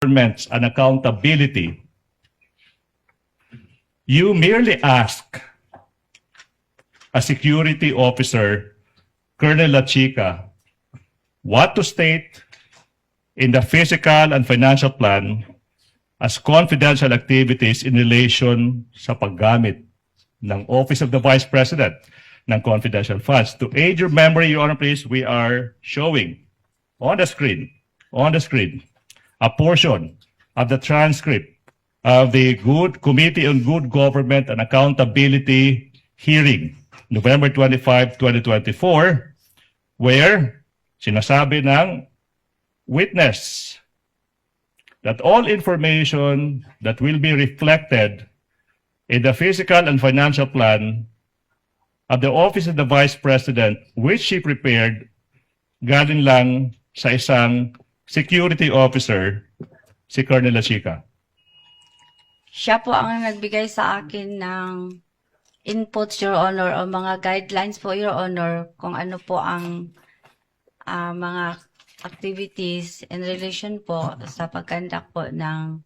governments and accountability, you merely ask a security officer, Colonel Lachica, what to state in the physical and financial plan as confidential activities in relation sa paggamit ng Office of the Vice President ng confidential funds. To aid your memory, Your Honor, please, we are showing on the screen, a portion of the transcript of the Committee on Good Government and Accountability hearing, November 25, 2024, where sinasabi ng witness that all information that will be reflected in the physical and financial plan of the Office of the Vice President, which she prepared, galing lang sa isang security officer, si Colonel Lachica. Siya po ang nagbigay sa akin ng inputs, Your Honor, o mga guidelines po, Your Honor, kung ano po ang mga activities in relation po sa pagkandak po ng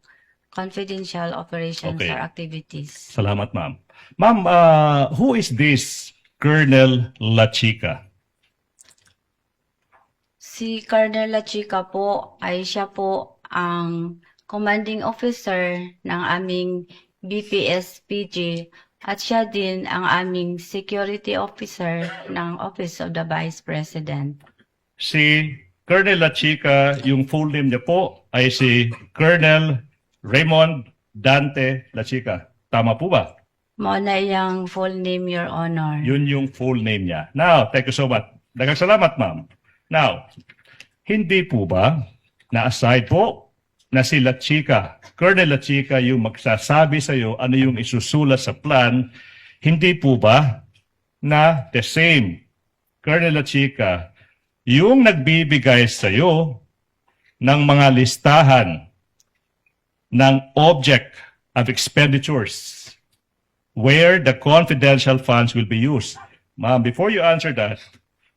confidential operations Okay. or activities. Salamat, ma'am. Ma'am, who is this Colonel Lachica? Si Colonel Lachica po ay siya po ang commanding officer ng aming BPS-PG at siya din ang aming security officer ng Office of the Vice President. Si Colonel Lachica, yung full name niya po ay si Colonel Raymond Dante Lachica. Tama po ba? Mo na iyang full name, Your Honor. Yun yung full name niya. Now, thank you so much. Daghang salamat, ma'am. Now, hindi po ba na aside po na si Lachica, Colonel Lachica yung magsasabi sa iyo ano yung isusulat sa plan, hindi po ba na the same Colonel Lachica yung nagbibigay sa iyo ng mga listahan ng object of expenditures where the confidential funds will be used? Ma'am, before you answer that,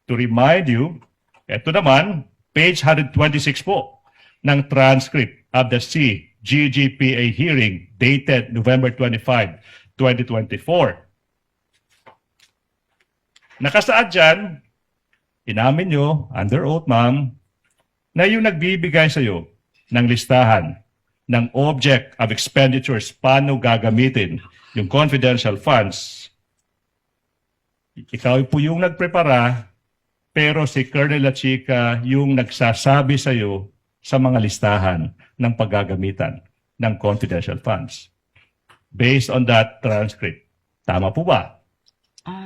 to remind you, eto naman, page 126 po ng transcript of the CGGPA hearing dated November 25, 2024. Nakasaad dyan, inamin nyo, under oath, ma'am, na yung nagbibigay sa iyo ng listahan ng object of expenditures, paano gagamitin yung confidential funds, ikaw po yung nagprepara, pero si Colonel Lachica yung nagsasabi sa iyo sa mga listahan ng paggagamitan ng confidential funds. Based on that transcript, tama po ba?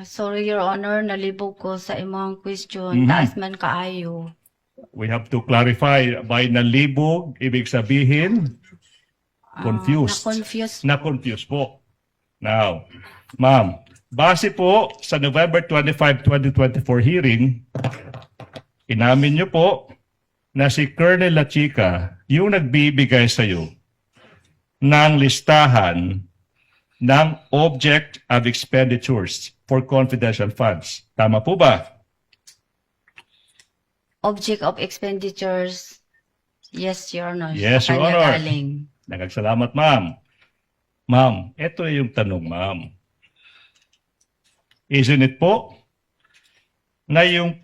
Sorry, Your Honor, nalibog ko sa imong question. Taas man kaayo. We have to clarify, by nalibog, ibig sabihin, confused. Na-confused po. Now, ma'am, base po sa November 25, 2024 hearing, inamin niyo po na si Colonel Lachica yung nagbibigay sa iyo ng listahan ng object of expenditures for confidential funds. Tama po ba? Object of expenditures, yes, Your Honor. Yes, Sa Your kanya Honor. galing. Nagagsalamat, ma'am. Ma'am, ito yung tanong, ma'am. Isn't it po na yung